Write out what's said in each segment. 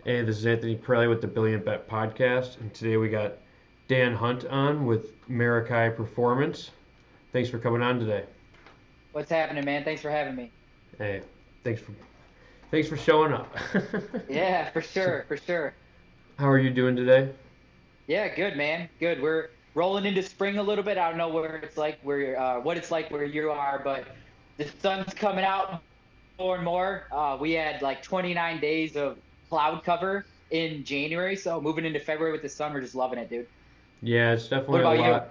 Hey, this is Anthony Pirelli with the Billion Bet Podcast, and today we got Dan Hunt on with Marikai Performance. Thanks for coming on today. What's happening, man? Thanks for having me. Hey, thanks for thanks for showing up. Yeah, for So, sure, for sure. how are you doing today? Yeah, good, man. Good. We're rolling into spring a little bit. I don't know where it's like where what it's like where you are, but the sun's coming out more and more. We had like 29 days of cloud cover in January, so moving into February with the sun, we're just loving it, dude. Yeah, it's What definitely a about you? lot.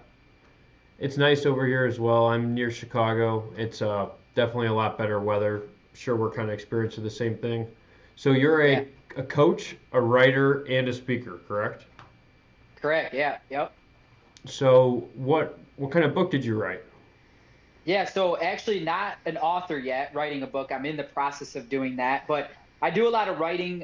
It's nice over here as well. I'm near Chicago. It's definitely a lot better weather. Sure, we're kind of experiencing the same thing. So you're Yeah, a coach, a writer, and a speaker, correct? correct. Yeah, yep. So what kind of book did you write? Yeah, so actually not an author yet, writing a book. I'm in the process of doing that, but I do a lot of writing,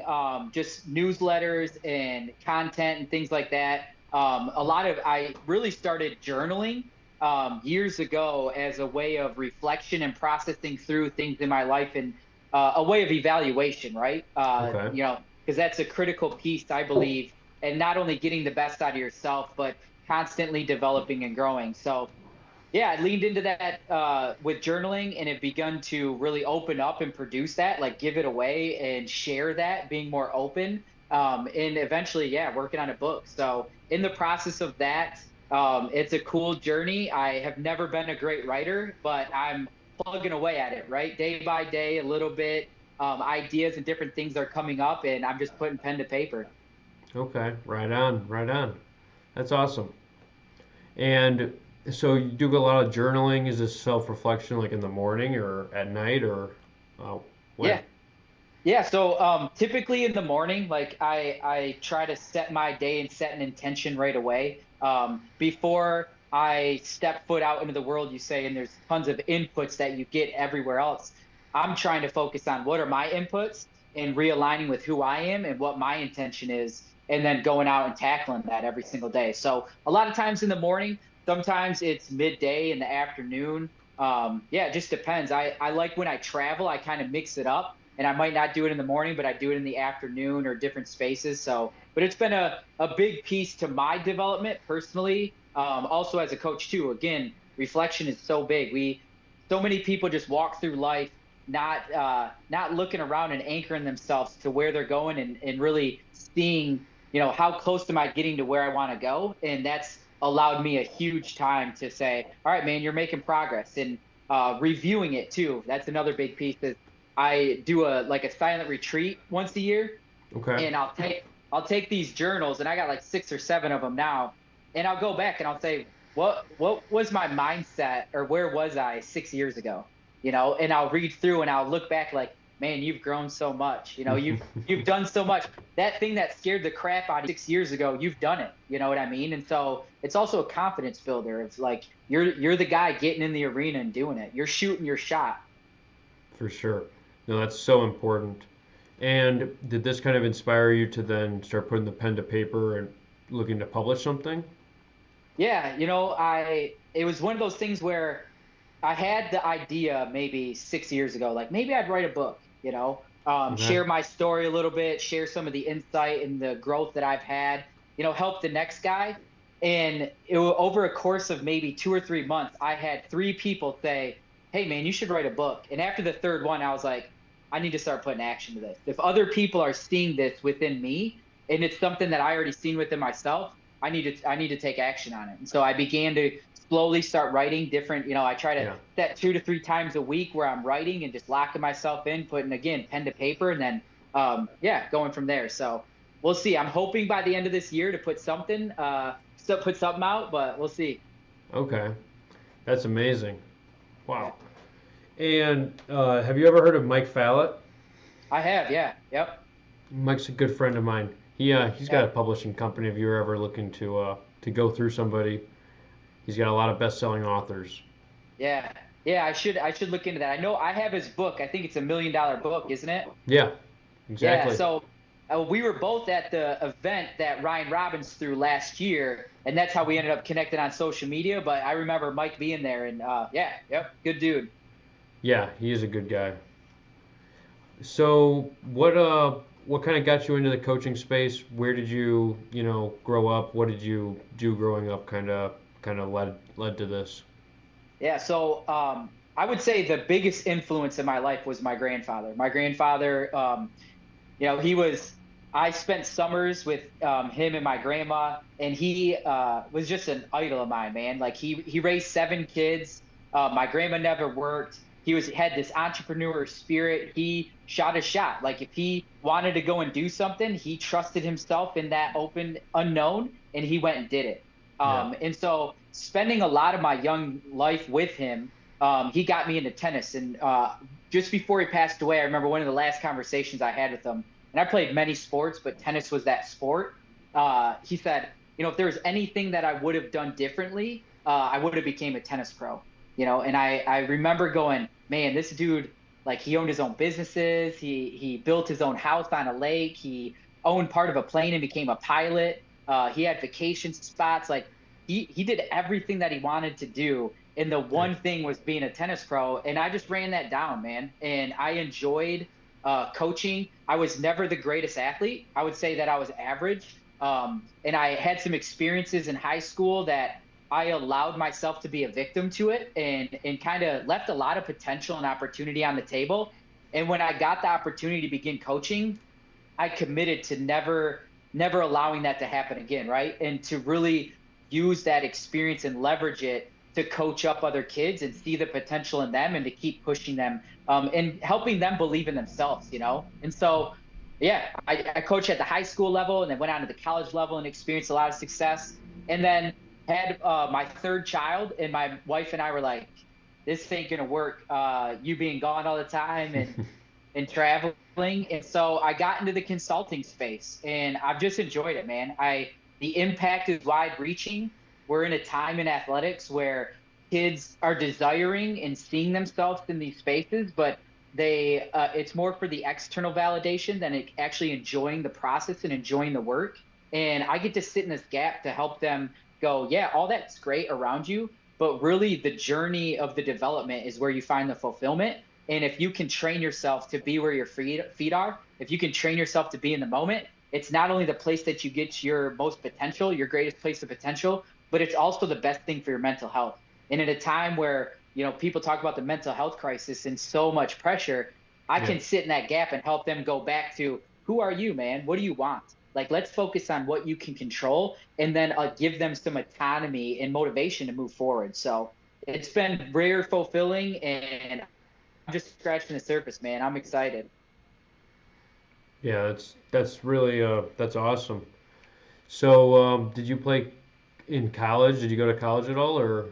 just newsletters and content and things like that. I really started journaling years ago as a way of reflection and processing through things in my life and a way of evaluation, right? Okay. Because that's a critical piece, I believe, and not only getting the best out of yourself, but constantly developing and growing. So, yeah, I leaned into that with journaling and have begun to really open up and produce that, like give it away and share that, being more open. And eventually, yeah, working on a book. So, in the process of that, it's a cool journey. I have never been a great writer, but I'm plugging away at it, right? Day by day, a little bit. Ideas and different things are coming up, and I'm just putting pen to paper. Okay. Right on. Right on. That's awesome. And so you do a lot of journaling. Is this self-reflection like in the morning or at night or uh, when? Yeah. Yeah, so typically in the morning, like I try to set my day and set an intention right away. Before I step foot out into the world, you say, and there's tons of inputs that you get everywhere else. I'm trying to focus on what are my inputs and realigning with who I am and what my intention is, and then going out and tackling that every single day. So a lot of times in the morning, sometimes it's midday in the afternoon. Yeah, it just depends. I like when I travel, I kind of mix it up and I might not do it in the morning, but I do it in the afternoon or different spaces. So, but it's been a big piece to my development personally. Also as a coach too. Again, reflection is so big. So many people just walk through life not looking around and anchoring themselves to where they're going and really seeing, how close am I getting to where I want to go? And that's allowed me a huge time to say, all right, man, you're making progress and reviewing it too. That's another big piece. I do a silent retreat once a year, Okay. and I'll take these journals, and I got like 6 or 7 of them now, and I'll go back and I'll say, what was my mindset, or where was I 6 years ago? And I'll read through and I'll look back like, man, you've grown so much. You've done so much. That thing that scared the crap out of you 6 years ago, you've done it. You know what I mean? And so it's also a confidence builder. It's like you're the guy getting in the arena and doing it. You're shooting your shot. For sure. No, that's so important. And did this kind of inspire you to then start putting the pen to paper and looking to publish something? Yeah, I it was one of those things where I had the idea maybe 6 years ago, like maybe I'd write a book, Okay. share my story a little bit, share some of the insight and the growth that I've had, help the next guy. And over a course of maybe 2 or 3 months, I had 3 people say, "Hey, man, you should write a book." And after the third one, I was like, I need to start putting action to this. If other people are seeing this within me, and it's something that I already seen within myself, I need to take action on it. And so I began to slowly start writing different, I try to Yeah. set 2 to 3 times a week where I'm writing and just locking myself in, putting again pen to paper, and then yeah, going from there. So we'll see. I'm hoping by the end of this year to put something out, but we'll see. Okay. That's amazing. Yeah. Wow. And have you ever heard of Mike Fallett? I have, yeah. Yep. Mike's a good friend of mine. He's got a Yep. publishing company. If you're ever looking to go through somebody, he's got a lot of best-selling authors. Yeah. Yeah, I should look into that. I know I have his book. I think it's $1 million book, isn't it? Yeah, Yeah, exactly. so we were both at the event that Ryan Robbins threw last year, and that's how we ended up connected on social media. But I remember Mike being there, and yeah, yep, good dude. Yeah, he is a good guy. So what kind of got you into the coaching space? Where did you, grow up? What did you do growing up? Kind of led to this. Yeah, so I would say the biggest influence in my life was my grandfather. My grandfather, he was. I spent summers with him and my grandma, and he was just an idol of mine, man. Like he raised 7 kids. My grandma never worked. He had this entrepreneur spirit. He shot a shot. Like if he wanted to go and do something, he trusted himself in that open unknown, and he went and did it. Yeah. And so spending a lot of my young life with him, he got me into tennis. And just before he passed away, I remember one of the last conversations I had with him, and I played many sports, but tennis was that sport. He said, if there was anything that I would have done differently, I would have became a tennis pro. And I remember going, man, this dude, like he owned his own businesses. He built his own house on a lake. He owned part of a plane and became a pilot. He had vacation spots. Like he did everything that he wanted to do. And the one thing was being a tennis pro. And I just ran that down, man. And I enjoyed coaching. I was never the greatest athlete. I would say that I was average. And I had some experiences in high school that I allowed myself to be a victim to it, and kind of left a lot of potential and opportunity on the table. And when I got the opportunity to begin coaching, I committed to never allowing that to happen again, right? And to really use that experience and leverage it to coach up other kids and see the potential in them and to keep pushing them, and helping them believe in themselves. And so, yeah, I coached at the high school level and then went on to the college level and experienced a lot of success. And then had my third child, and my wife and I were like, this ain't gonna work. You being gone all the time and traveling. And so I got into the consulting space, and I've just enjoyed it, man. The impact is wide reaching. We're in a time in athletics where kids are desiring and seeing themselves in these spaces, but it's more for the external validation than actually enjoying the process and enjoying the work. And I get to sit in this gap to help them go, yeah, all that's great around you, but really the journey of the development is where you find the fulfillment. And if you can train yourself to be where your feet are, if you can train yourself to be in the moment, it's not only the place that you get your most potential, your greatest place of potential, but it's also the best thing for your mental health. And at a time where, people talk about the mental health crisis and so much pressure, I Yeah. can sit in that gap and help them go back to, who are you, man? What do you want? Like, let's focus on what you can control, and then give them some autonomy and motivation to move forward. So it's been rare, fulfilling, and I'm just scratching the surface, man. I'm excited. Yeah, that's really that's awesome. So, did you play in college? Did you go to college at all, or?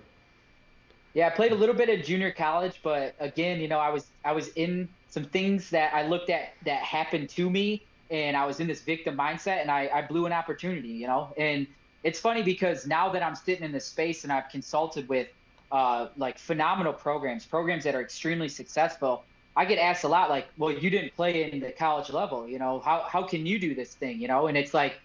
Yeah, I played a little bit at junior college, but again, I was in some things that I looked at that happened to me, and I was in this victim mindset, and I blew an opportunity. And it's funny because now that I'm sitting in this space and I've consulted with like phenomenal programs that are extremely successful, I get asked a lot like, well, you didn't play in the college level, how can you do this thing, And it's like,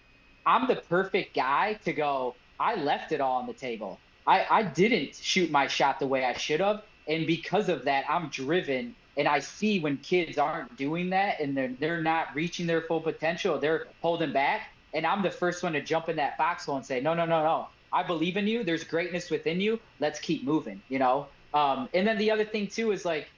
I'm the perfect guy to go, I left it all on the table. I didn't shoot my shot the way I should have. And because of that, I'm driven, and I see when kids aren't doing that and they're not reaching their full potential, they're holding back. And I'm the first one to jump in that foxhole and say, no, no, no, no. I believe in you. There's greatness within you. Let's keep moving. And then the other thing too is like,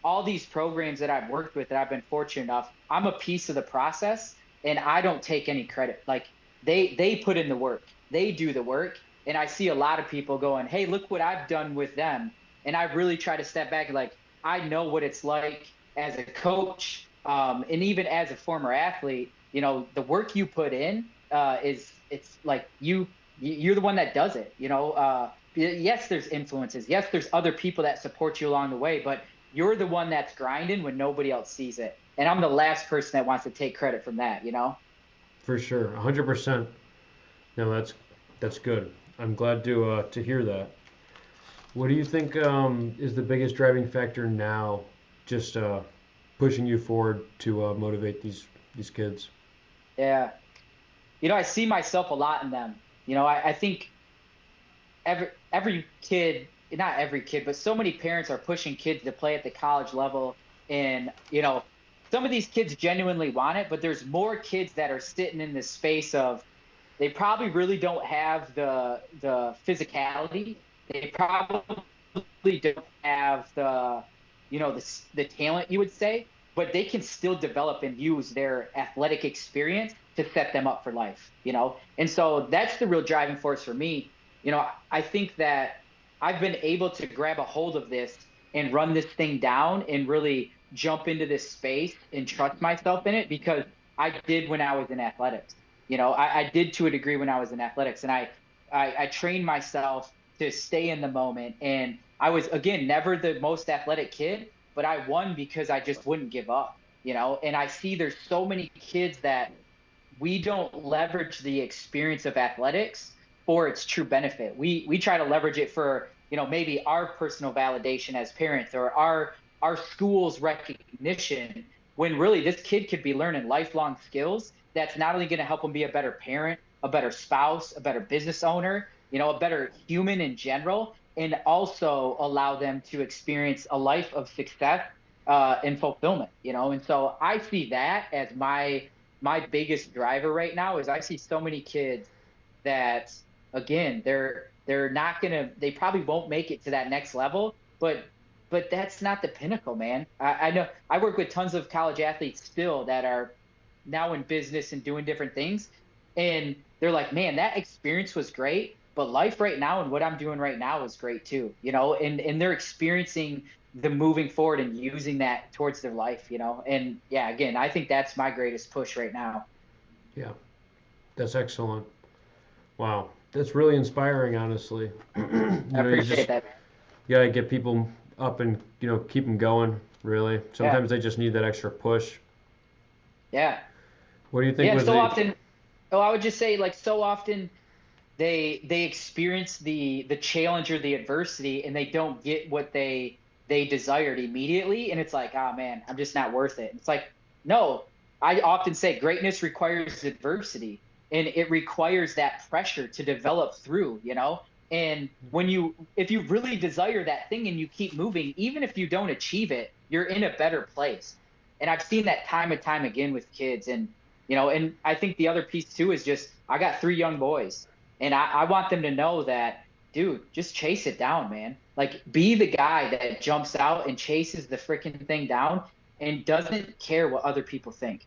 all these programs that I've worked with that I've been fortunate enough, I'm a piece of the process, and I don't take any credit. Like they put in the work, they do the work, and I see a lot of people going, "Hey, look what I've done with them." And I really try to step back and like, I know what it's like as a coach, and even as a former athlete. The work you put in it's like you're the one that does it. Yes, there's influences. Yes, there's other people that support you along the way, but you're the one that's grinding when nobody else sees it. And I'm the last person that wants to take credit from that. For sure, 100%. No, that's good. I'm glad to hear that. What do you think is the biggest driving factor now, just pushing you forward to motivate these kids? Yeah. I see myself a lot in them. I think every kid, not every kid, but so many parents are pushing kids to play at the college level. And some of these kids genuinely want it, but there's more kids that are sitting in this space of they probably really don't have the physicality. They probably don't have the talent, you would say, but they can still develop and use their athletic experience to set them up for life. And so that's the real driving force for me. I think that I've been able to grab a hold of this and run this thing down and really jump into this space and trust myself in it because I did when I was in athletics. I did to a degree when I was in athletics, and I trained myself to stay in the moment. And I was, again, never the most athletic kid, but I won because I just wouldn't give up. And I see there's so many kids that we don't leverage the experience of athletics for its true benefit. We try to leverage it for, maybe our personal validation as parents or our school's recognition, when really this kid could be learning lifelong skills that's not only going to help them be a better parent, a better spouse, a better business owner, a better human in general, and also allow them to experience a life of success and fulfillment. And so I see that as my biggest driver right now is I see so many kids that, again, they're not gonna, they probably won't make it to that next level, but that's not the pinnacle, man. I know I work with tons of college athletes still that are now in business and doing different things, and they're like, man, that experience was great, but life right now and what I'm doing right now is great too. And they're experiencing the moving forward and using that towards their life. And yeah, again, I think that's my greatest push right now. Yeah, that's excellent. Wow, that's really inspiring, honestly. I You appreciate just that, man. you gotta get people up and keep them going. Really, Yeah, sometimes they just need that extra push. yeah, What do you think yeah. And was so the? often, oh, I would just say, like, so often they experience the challenge or the adversity, and they don't get what they desired immediately, and it's like, oh man, I'm just not worth it. It's like, no. I often say greatness requires adversity, and it requires that pressure to develop through. And if you really desire that thing and you keep moving, even if you don't achieve it, you're in a better place. And I've seen that time and time again with kids. And I think the other piece too is just I got three young boys, and I want them to know that, dude, just chase it down, man. Like, be the guy that jumps out and chases the freaking thing down and doesn't care what other people think.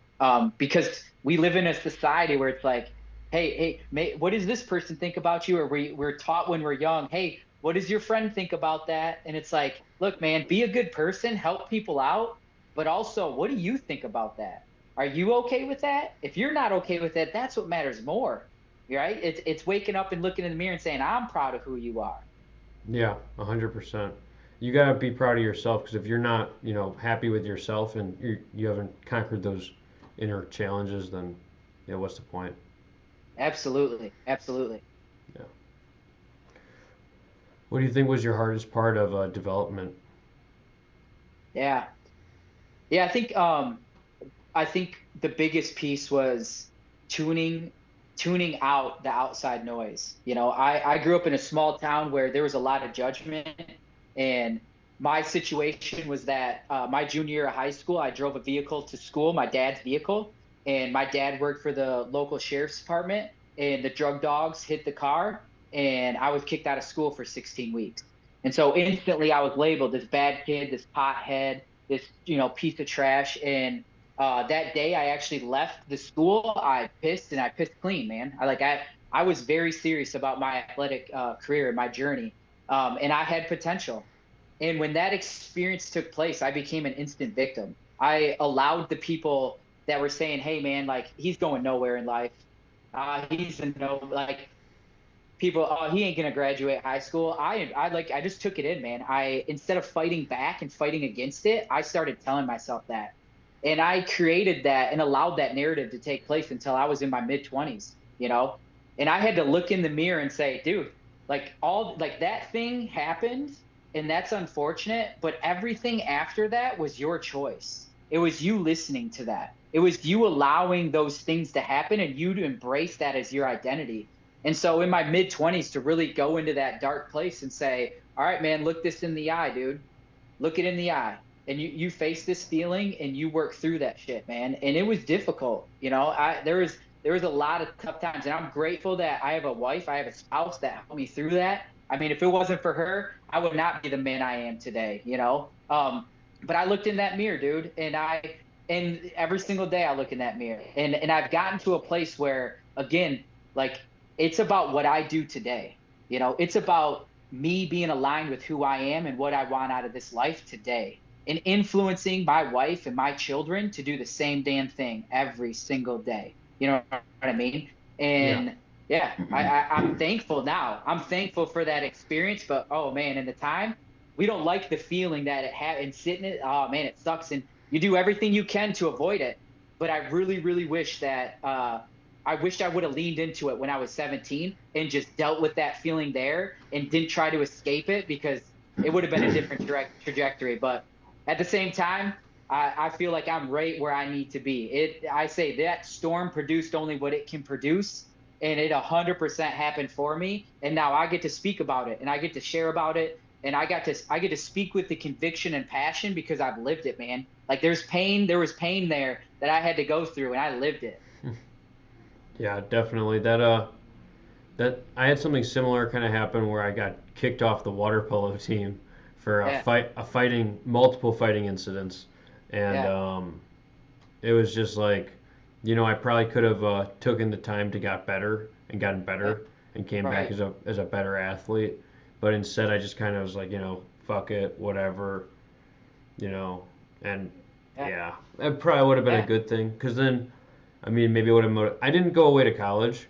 Because we live in a society where it's like, hey, what does this person think about you? Or we're taught when we're young, hey, what does your friend think about that? And it's like, look, man, be a good person, help people out, but also, what do you think about that? Are you okay with that? If you're not okay with that, that's what matters more, right? It's waking up and looking in the mirror and saying, I'm proud of who you are. Yeah, 100%. You gotta be proud of yourself because if you're not, happy with yourself and you haven't conquered those inner challenges, then what's the point? Absolutely, absolutely. Yeah. What do you think was your hardest part of development? Yeah, yeah. I think the biggest piece was tuning tuning out the outside noise. I grew up in a small town where there was a lot of judgment, and my situation was that my junior year of high school, I drove a vehicle to school, my dad's vehicle, and my dad worked for the local sheriff's department, and the drug dogs hit the car, and I was kicked out of school for 16 weeks. And so instantly I was labeled this bad kid, this pothead, this piece of trash. And that day I actually left the school. I pissed, and I pissed clean, man. I was very serious about my athletic career and my journey, and I had potential. And when that experience took place, I became an instant victim. I allowed the people that were saying, "Hey, man, like, he's going nowhere in life. He's a no like." People, oh, he ain't gonna graduate high school. I just took it in, man. I Instead of fighting back and fighting against it, I started telling myself that. And I created that and allowed that narrative to take place until I was in my mid 20s. And I had to look in the mirror and say, dude, like that thing happened, and that's unfortunate, but everything after that was your choice. It was you listening to that. It was you allowing those things to happen and you to embrace that as your identity. And so in my mid 20s, to really go into that dark place and say, all right, man, look this in the eye, dude. Look it in the eye. and you face this feeling and you work through that shit, man. And it was difficult. There was a lot of tough times, and I'm grateful that I have a wife, I have a spouse that helped me through that. I mean, if it wasn't for her, I would not be the man I am today. But I looked in that mirror, dude, and every single day I look in that mirror, and I've gotten to a place where, again, like, it's about what I do today. It's about me being aligned with who I am and what I want out of this life today, and influencing my wife and my children to do the same damn thing every single day. You know what I mean? Yeah. And yeah, I'm thankful now. I'm thankful for that experience. But oh man, in the time, we don't like the feeling that it had, and sitting it. Oh man, it sucks. And you do everything you can to avoid it. But I really, really wish that I wished I would have leaned into it when I was 17 and just dealt with that feeling there and didn't try to escape it, because it would have been a different trajectory. But at the same time, I feel like I'm right where I need to be. I say that storm produced only what it can produce, and it 100% happened for me. And now I get to speak about it, and I get to share about it, and I get to speak with the conviction and passion because I've lived it, man. Like, there was pain there that I had to go through, and I lived it. Yeah, definitely. That I had something similar kind of happen where I got kicked off the water polo team for Yeah, multiple fighting incidents, and yeah, it was just like, I probably could have taken the time to got better and gotten yeah, better and came back right. as a better athlete, but instead I just kind of was like, fuck it, whatever, you know, and Yeah, yeah, that probably would have been a yeah, good thing because then, I mean, maybe it would have. I didn't go away to college.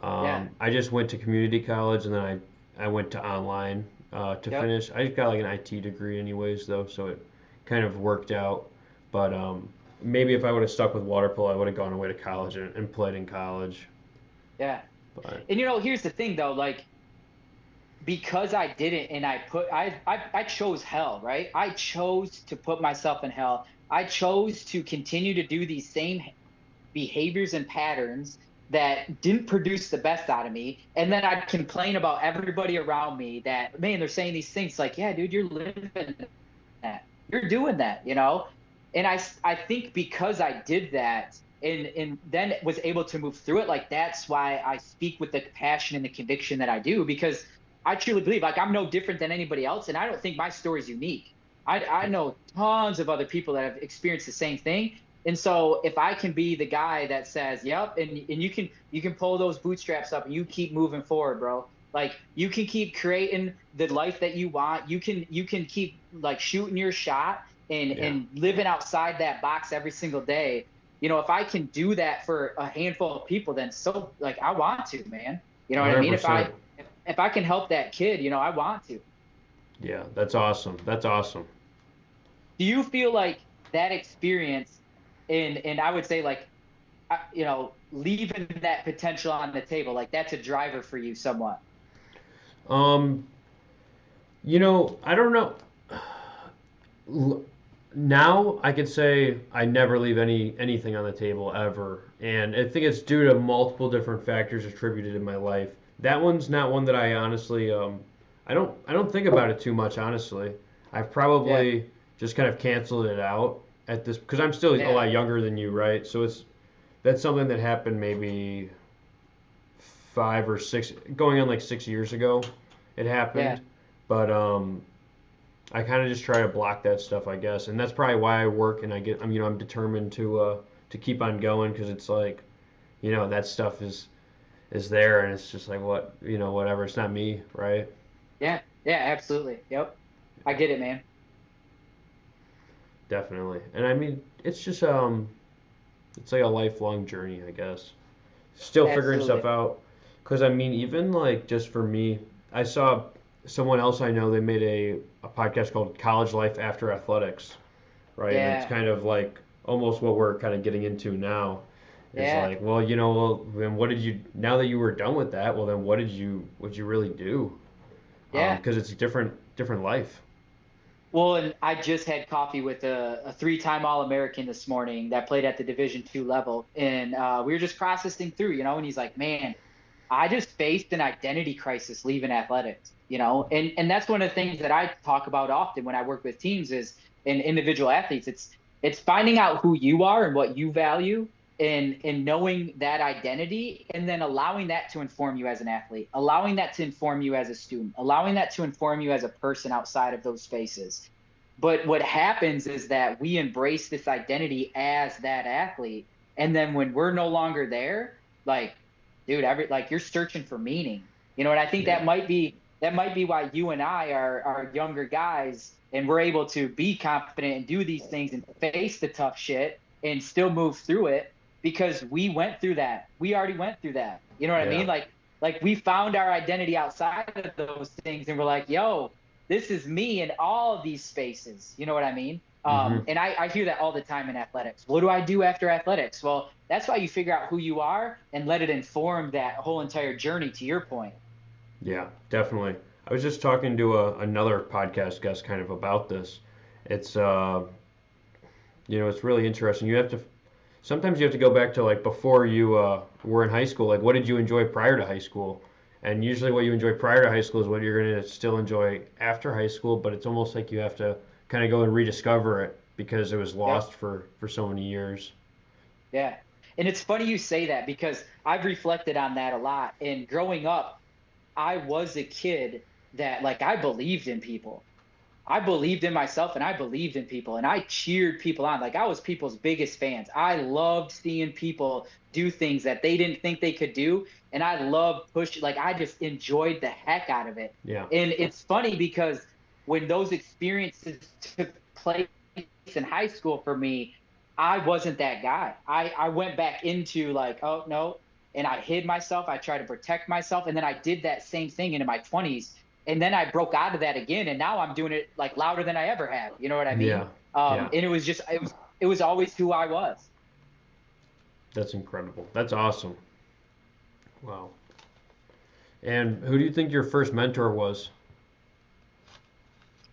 yeah, I just went to community college and then I went to online to yep. finish. I got like an IT degree anyways though, so it kind of worked out. But maybe if I would have stuck with water polo, I would have gone away to college and played in college. Yeah. But And here's the thing though, like, because I didn't, and I chose hell, right? I chose to put myself in hell. I chose to continue to do these same behaviors and patterns that didn't produce the best out of me. And then I'd complain about everybody around me that, man, they're saying these things like, yeah, dude, you're living that. You're doing that. And I think because I did that, and then was able to move through it, like, that's why I speak with the passion and the conviction that I do, because I truly believe, like, I'm no different than anybody else, and I don't think my story is unique. I know tons of other people that have experienced the same thing. And so if I can be the guy that says, "Yep," and you can pull those bootstraps up and you keep moving forward, bro. Like, you can keep creating the life that you want. You can keep, like, shooting your shot and yeah, living outside that box every single day. If I can do that for a handful of people, then so, like, I want to, man. You know what I mean? If I 100%. if I can help that kid, I want to. Yeah, that's awesome. That's awesome. Do you feel like that experience, and I would say, like, leaving that potential on the table, like, that's a driver for you somewhat? Um, I don't know. Now I could say I never leave anything on the table ever, and I think it's due to multiple different factors attributed in my life. That one's not one that I honestly I don't think about it too much honestly. I've Yeah, probably just kind of canceled it out at this because I'm still a yeah, lot younger than you, right? So that's something that happened maybe 5 or 6, going on like 6 years ago. It yeah, happened, but I kind of just try to block that stuff, I guess, and that's probably why I work and I'm determined to keep on going because it's like, that stuff is there and it's just like whatever. It's not me, right? yeah, yeah, absolutely. Yep, I get it, man. Definitely. And I mean, it's just it's like a lifelong journey, I guess. Still figuring stuff Absolutely. out. Because I mean, even like just for me, I saw someone else I know. They made a podcast called College Life After Athletics, right? And it's Yeah, kind of like almost what we're kind of getting into now. Is yeah, like, well, well, then what did you? Now that you were done with that, well, then what did you really do? yeah. Because it's a different life. Well, and I just had coffee with a three-time All-American this morning that played at the Division II level, and we were just processing through, and he's like, "Man, I just faced an identity crisis leaving athletics," and that's one of the things that I talk about often when I work with teams is in individual athletes. It's finding out who you are and what you value, and knowing that identity, and then allowing that to inform you as an athlete, allowing that to inform you as a student, allowing that to inform you as a person outside of those spaces. But what happens is that we embrace this identity as that athlete. And then when we're no longer there, like, dude, like you're searching for meaning. And I think Yeah. that might be why you and I are younger guys, and we're able to be confident and do these things and face the tough shit and still move through it, because we went through that. We already went through that. You know what I Yeah. mean? Like we found our identity outside of those things, and we're like, yo, this is me in all of these spaces. You know what I mean? Hmm. And I hear that all the time in athletics. What do I do after athletics? Well, that's why you figure out who you are and let it inform that whole entire journey, to your point. Yeah, definitely. I was just talking to another podcast guest kind of about this. It's it's really interesting. Sometimes you have to go back to like before you were in high school. Like, what did you enjoy prior to high school? And usually, what you enjoy prior to high school is what you're going to still enjoy after high school. But it's almost like you have to kind of go and rediscover it because it was Yep. lost for so many years. Yeah. And it's funny you say that, because I've reflected on that a lot. And growing up, I was a kid that, like, I believed in people. I believed in myself, and I believed in people, and I cheered people on. Like, I was people's biggest fans. I loved seeing people do things that they didn't think they could do. And I loved pushing, like, I just enjoyed the heck out of it. Yeah. And it's funny because when those experiences took place in high school for me, I wasn't that guy. I went back into, like, oh no, and I hid myself. I tried to protect myself, and then I did that same thing into my 20s, and then I broke out of that again, and now I'm doing it like louder than I ever have. You know what I mean? Yeah. Yeah. And it was always who I was. That's incredible. That's awesome. Wow. And who do you think your first mentor was,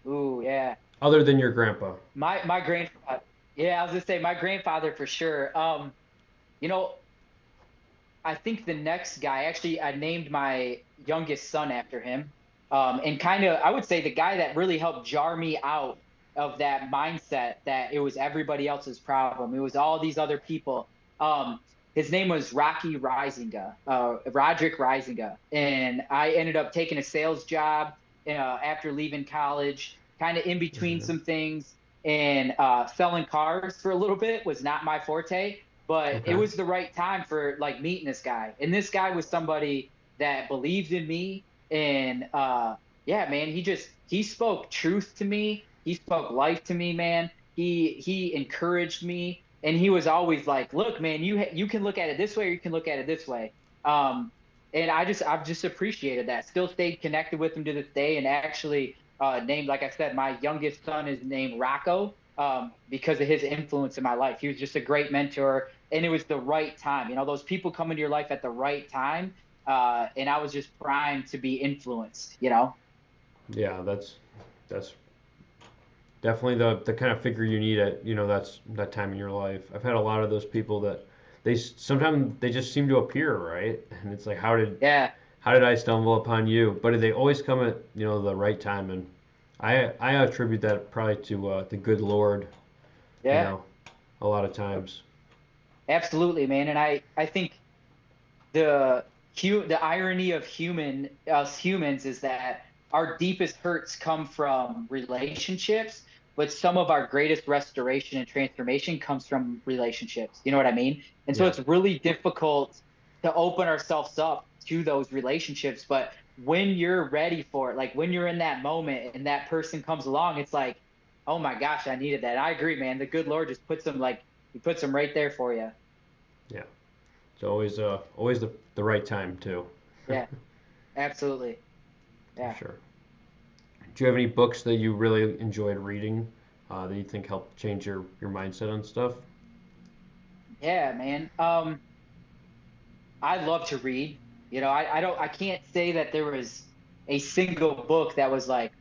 Ooh, yeah. other than your grandpa? My grandfather. Yeah, I was gonna say my grandfather for sure. You know, I think the next guy, actually, I named my youngest son after him. And kind of, I would say the guy that really helped jar me out of that mindset that it was everybody else's problem. It was all these other people. His name was Roderick Risinga. And I ended up taking a sales job after leaving college, kind of in between Hmm. some things, and selling cars for a little bit was not my forte, but it Okay. was the right time for, like, meeting this guy. And this guy was somebody that believed in me. And yeah, man, he spoke truth to me. He spoke life to me, man. He encouraged me, and he was always like, look, man, you can look at it this way, or you can look at it this way. um and I've just appreciated that. Still stayed connected with him to this day, and actually named, like I said, my youngest son is named Rocco, because of his influence in my life. He was just a great mentor, and it was the right time. Those people come into your life at the right time, and I was just primed to be influenced. Yeah, that's definitely the kind of figure you need at that's that time in your life. I've had a lot of those people that sometimes they just seem to appear, right? And it's like, Yeah, how did I stumble upon you? But they always come at the right time, and I attribute that probably to the good Lord, you yeah, know, a lot of times. absolutely, man. And I think the irony of us humans is that our deepest hurts come from relationships, but some of our greatest restoration and transformation comes from relationships. You know what I mean? And so Yeah, it's really difficult to open ourselves up to those relationships. But when you're ready for it, like when you're in that moment and that person comes along, it's like, oh my gosh, I needed that. I agree, man. The good Lord just puts them, like, he puts them right there for you. yeah. It's always the right time too, Yeah, absolutely. for Yeah. sure. Do you have any books that you really enjoyed reading that you think helped change your mindset on stuff? Yeah, man. I love to read. I can't say that there was a single book that was like,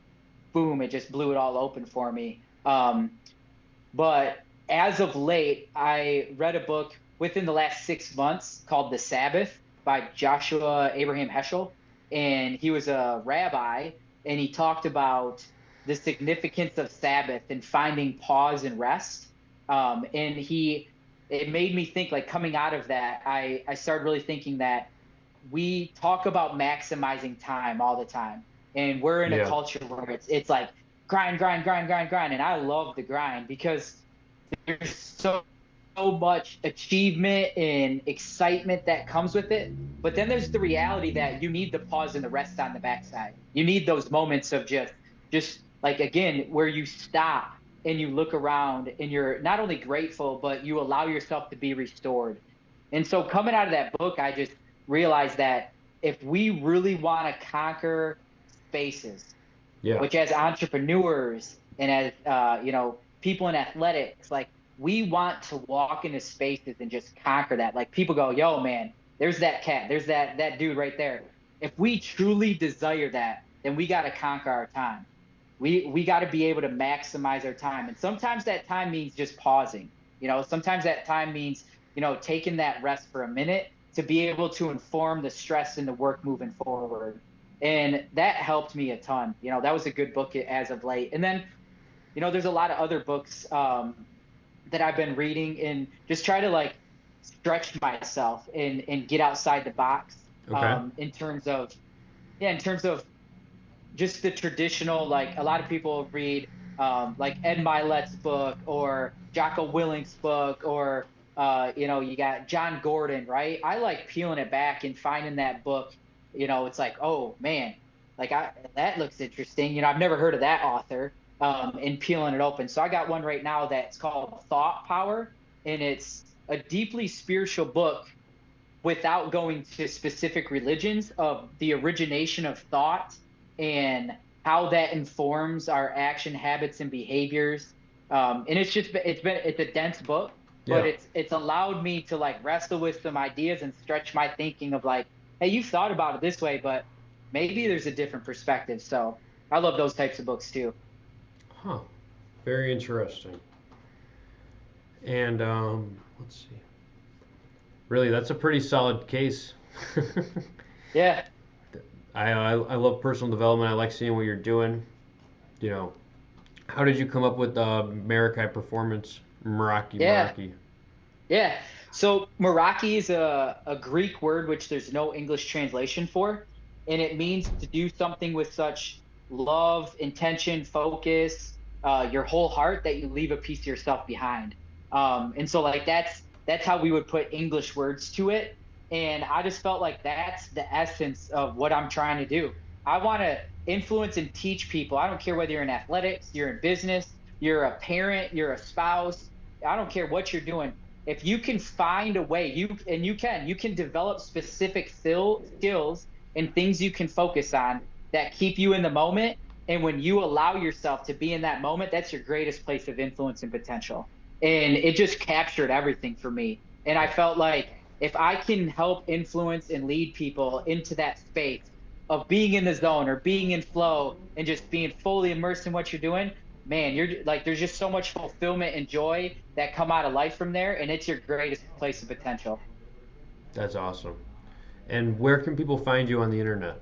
boom, it just blew it all open for me. But as of late, I read a book within the last 6 months called The Sabbath by Joshua Abraham Heschel. And he was a rabbi, and he talked about the significance of Sabbath and finding pause and rest. And it made me think, like, coming out of that, I started really thinking that we talk about maximizing time all the time. And we're in a Yeah. culture where it's like grind, grind, grind, grind, grind. And I love the grind because there's so much achievement and excitement that comes with it. But then there's the reality that you need the pause and the rest on the backside. You need those moments of just like, again, where you stop and you look around and you're not only grateful, but you allow yourself to be restored. And so coming out of that book, I just realized that if we really want to conquer spaces, Yeah. which as entrepreneurs and as people in athletics, like we want to walk into spaces and just conquer that. Like people go, yo, man, there's that cat, there's that dude right there. If we truly desire that, then we got to conquer our time. We got to be able to maximize our time. And sometimes that time means just pausing. Sometimes that time means, taking that rest for a minute to be able to inform the stress and the work moving forward. And that helped me a ton. That was a good book as of late. And then, there's a lot of other books that I've been reading and just try to like stretch myself and get outside the box Okay. in terms of, just the traditional, like a lot of people read like Ed Milet's book or Jocko Willink's book or, you got John Gordon, right? I like peeling it back and finding that book. It's like, oh man, like that looks interesting. I've never heard of that author, and peeling it open. So I got one right now that's called Thought Power, and it's a deeply spiritual book without going to specific religions of the origination of thought and how that informs our action habits and behaviors. And it's a dense book, but Yeah. it's allowed me to like wrestle with some ideas and stretch my thinking of like, hey, you've thought about it this way, but maybe there's a different perspective. So I love those types of books too. Huh. Very interesting. And let's see. Really, that's a pretty solid case. Yeah, I love personal development. I like seeing what you're doing. You know, how did you come up with Meraki performance? yeah, Meraki. yeah. So Meraki is a Greek word which there's no English translation for, and it means to do something with such love, intention, focus, your whole heart that you leave a piece of yourself behind. And so like that's how we would put English words to it. And I just felt like that's the essence of what I'm trying to do. I want to influence and teach people. I don't care whether you're in athletics, you're in business, you're a parent, you're a spouse. I don't care what you're doing. If you can find a way, you can develop specific skills and things you can focus on that keep you in the moment. And when you allow yourself to be in that moment, that's your greatest place of influence and potential. And it just captured everything for me. And I felt like if I can help influence and lead people into that space of being in the zone or being in flow and just being fully immersed in what you're doing, man, you're like, there's just so much fulfillment and joy that come out of life from there. And it's your greatest place of potential. That's awesome. And where can people find you on the internet?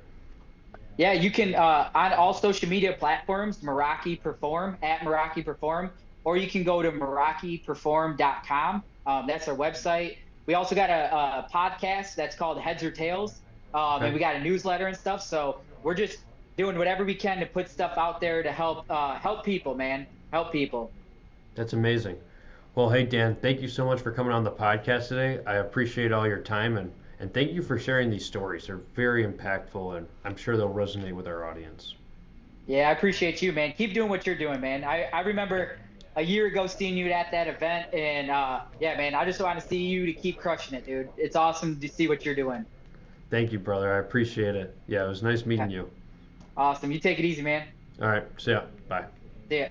Yeah, you can on all social media platforms, Meraki Perform at Meraki Perform, or you can go to MerakiPerform.com. That's our website. We also got a podcast that's called Heads or Tails, and Okay. we got a newsletter and stuff. So we're just doing whatever we can to put stuff out there to help people, man, help people. That's amazing. Well, hey Dan, thank you so much for coming on the podcast today. I appreciate all your time and thank you for sharing these stories. They're very impactful and I'm sure they'll resonate with our audience. Yeah, I appreciate you, man. Keep doing what you're doing, man. I remember a year ago seeing you at that event, and yeah, man, I just want to see you to keep crushing it, dude. It's awesome to see what you're doing. Thank you, brother. I appreciate it. Yeah, it was nice meeting you. Awesome. You take it easy, man. All right, see ya. Bye. See ya.